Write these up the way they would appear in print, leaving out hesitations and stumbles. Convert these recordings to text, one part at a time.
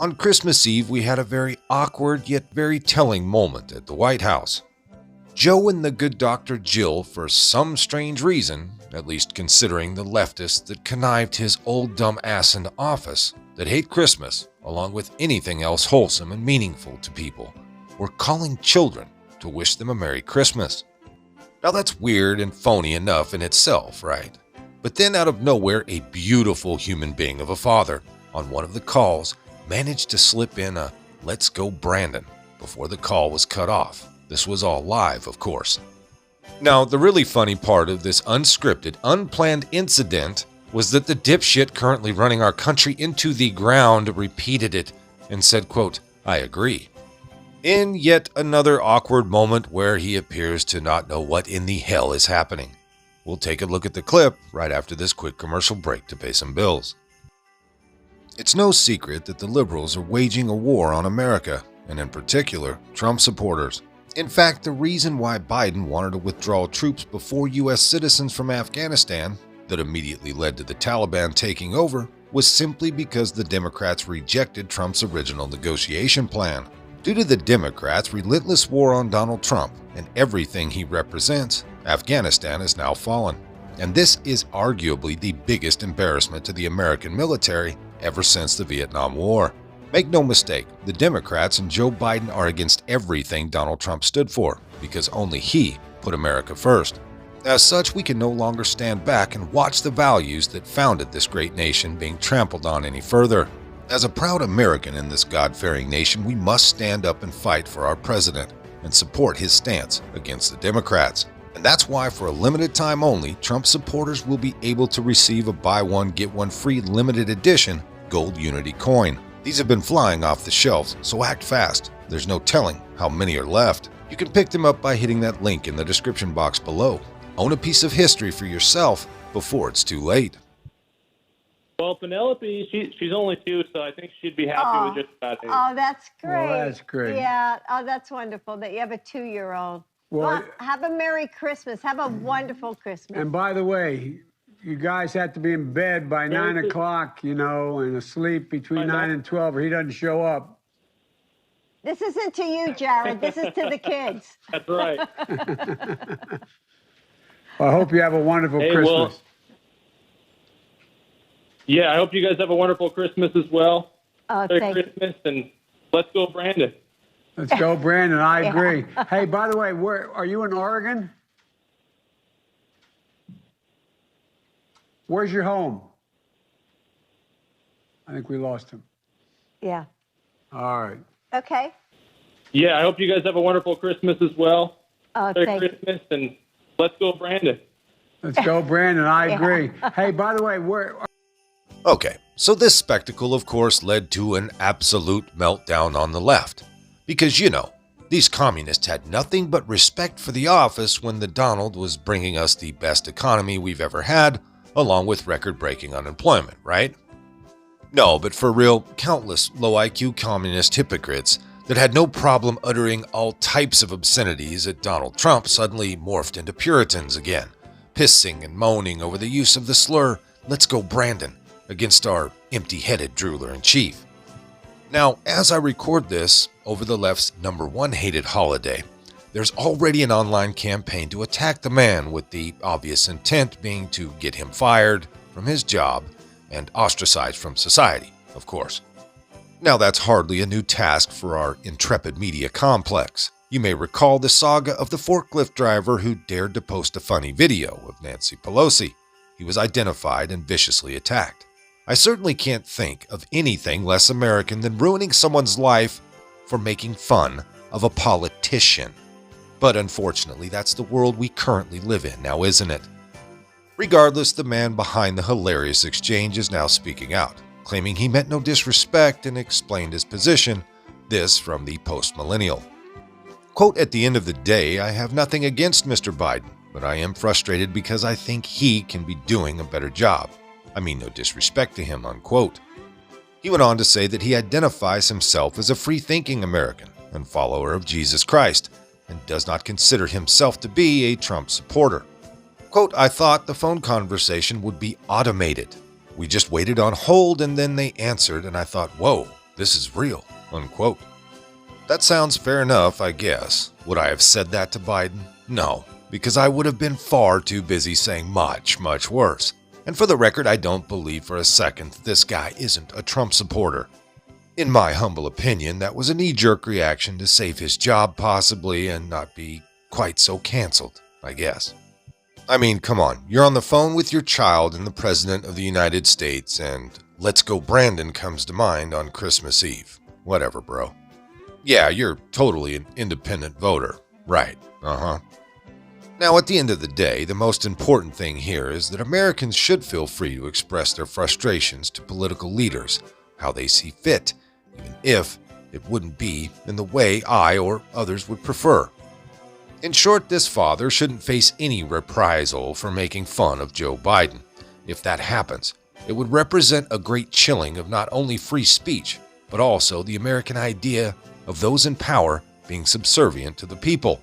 On Christmas Eve, we had a very awkward yet very telling moment at the White House. Joe and the good Dr. Jill, for some strange reason, at least considering the leftists that connived his old dumb ass into office, that hate Christmas, along with anything else wholesome and meaningful to people, were calling children to wish them a Merry Christmas. Now that's weird and phony enough in itself, right? But then out of nowhere, a beautiful human being of a father, on one of the calls, managed to slip in a "Let's go Brandon" before the call was cut off. This was all live, of course. Now, the really funny part of this unscripted, unplanned incident was that the dipshit currently running our country into the ground repeated it and said, quote, "I agree," in yet another awkward moment where he appears to not know what in the hell is happening. We'll take a look at the clip right after this quick commercial break to pay some bills. It's no secret that the liberals are waging a war on America, and in particular, Trump supporters. In fact, the reason why Biden wanted to withdraw troops before U.S. citizens from Afghanistan, that immediately led to the Taliban taking over, was simply because the Democrats rejected Trump's original negotiation plan. Due to the Democrats' relentless war on Donald Trump and everything he represents, Afghanistan has now fallen. And this is arguably the biggest embarrassment to the American military ever since the Vietnam War. Make no mistake, the Democrats and Joe Biden are against everything Donald Trump stood for, because only he put America first. As such, we can no longer stand back and watch the values that founded this great nation being trampled on any further. As a proud American in this God-fearing nation, we must stand up and fight for our president and support his stance against the Democrats. And that's why, for a limited time only, Trump supporters will be able to receive a buy one, get one free limited edition gold Unity coin. These have been flying off the shelves, so act fast. There's no telling how many are left. You can pick them up by hitting that link in the description box below. Own a piece of history for yourself before it's too late. Well, Penelope, she's only 2, so I think she'd be happy with just about it. Oh, that's great. Well, that's great. Yeah. Oh, that's wonderful that you have a 2-year-old. Well, have a Merry Christmas. Have a wonderful Christmas. And by the way, you guys have to be in bed by 9 o'clock, and asleep between 9 and 12, or he doesn't show up. This isn't to you, Jared. This is to the kids. That's right. Well, I hope you have a wonderful Christmas. Well, yeah, I hope you guys have a wonderful Christmas as well. Merry Christmas, and let's go, Brandon. Let's go, Brandon. I agree. Hey, by the way, where are you in Oregon? Where's your home? I think we lost him. Yeah. All right. Okay. Yeah, I hope you guys have a wonderful Christmas as well. Merry Christmas, and let's go, Brandon. Let's go, Brandon. I agree. Hey, by the way, where... Okay, so this spectacle, of course, led to an absolute meltdown on the left. Because, these communists had nothing but respect for the office when the Donald was bringing us the best economy we've ever had, along with record-breaking unemployment, right? No, but for real, countless low-IQ communist hypocrites that had no problem uttering all types of obscenities at Donald Trump suddenly morphed into Puritans again, pissing and moaning over the use of the slur, "Let's go Brandon," against our empty-headed drooler-in-chief. Now, as I record this, over the left's #1 hated holiday, there's already an online campaign to attack the man, with the obvious intent being to get him fired from his job and ostracized from society, of course. Now, that's hardly a new task for our intrepid media complex. You may recall the saga of the forklift driver who dared to post a funny video of Nancy Pelosi. He was identified and viciously attacked. I certainly can't think of anything less American than ruining someone's life for making fun of a politician. But unfortunately, that's the world we currently live in now, isn't it? Regardless, the man behind the hilarious exchange is now speaking out, claiming he meant no disrespect and explained his position, this from the post-millennial. Quote, "At the end of the day, I have nothing against Mr. Biden, but I am frustrated because I think he can be doing a better job. I mean no disrespect to him," unquote. He went on to say that he identifies himself as a free-thinking American and follower of Jesus Christ, and does not consider himself to be a Trump supporter. Quote, "I thought the phone conversation would be automated. We just waited on hold and then they answered, and I thought, whoa, this is real, unquote. That sounds fair enough, I guess. Would I have said that to Biden? No, because I would have been far too busy saying much, much worse. And for the record, I don't believe for a second that this guy isn't a Trump supporter. In my humble opinion, that was a knee-jerk reaction to save his job possibly and not be quite so canceled, I guess. I mean, come on, you're on the phone with your child and the President of the United States and "Let's Go Brandon" comes to mind on Christmas Eve. Whatever, bro. Yeah, you're totally an independent voter. Right, Now, at the end of the day, the most important thing here is that Americans should feel free to express their frustrations to political leaders, how they see fit, even if it wouldn't be in the way I or others would prefer. In short, this father shouldn't face any reprisal for making fun of Joe Biden. If that happens, it would represent a great chilling of not only free speech, but also the American idea of those in power being subservient to the people.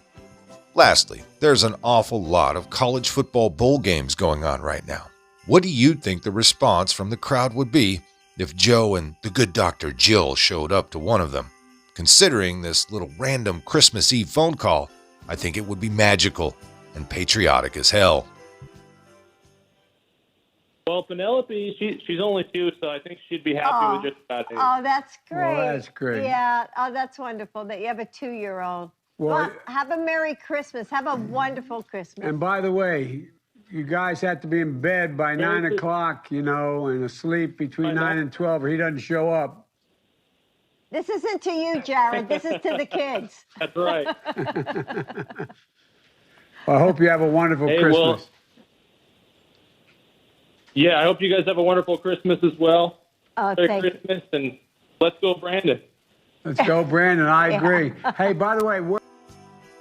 Lastly, there's an awful lot of college football bowl games going on right now. What do you think the response from the crowd would be if Joe and the good Dr. Jill showed up to one of them? Considering this little random Christmas Eve phone call, I think it would be magical and patriotic as hell. Well, Penelope, she's only 2, so I think she'd be happy with just about it. Oh, that's great. Well, that's great. Yeah. Oh, that's wonderful that you have a 2-year-old. Well, have a Merry Christmas. Have a wonderful Christmas. And by the way, you guys have to be in bed by 9 o'clock, you know, and asleep between 9 and 12, or he doesn't show up. This isn't to you, Jared. This is to the kids. That's right. Well, I hope you have a wonderful Christmas. Well, yeah, I hope you guys have a wonderful Christmas as well. Merry Christmas, and let's go, Brandon. Let's go, Brandon. I agree. Hey, by the way,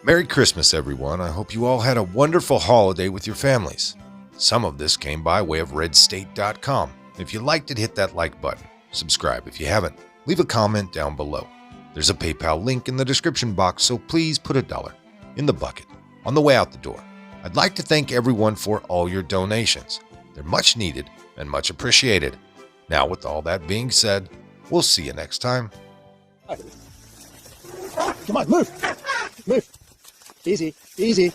Merry Christmas, everyone. I hope you all had a wonderful holiday with your families. Some of this came by way of redstate.com. If you liked it, hit that like button. Subscribe if you haven't. Leave a comment down below. There's a PayPal link in the description box, so please put $1 in the bucket on the way out the door. I'd like to thank everyone for all your donations. They're much needed and much appreciated. Now, with all that being said, we'll see you next time. Come on, move. Move. Easy, easy.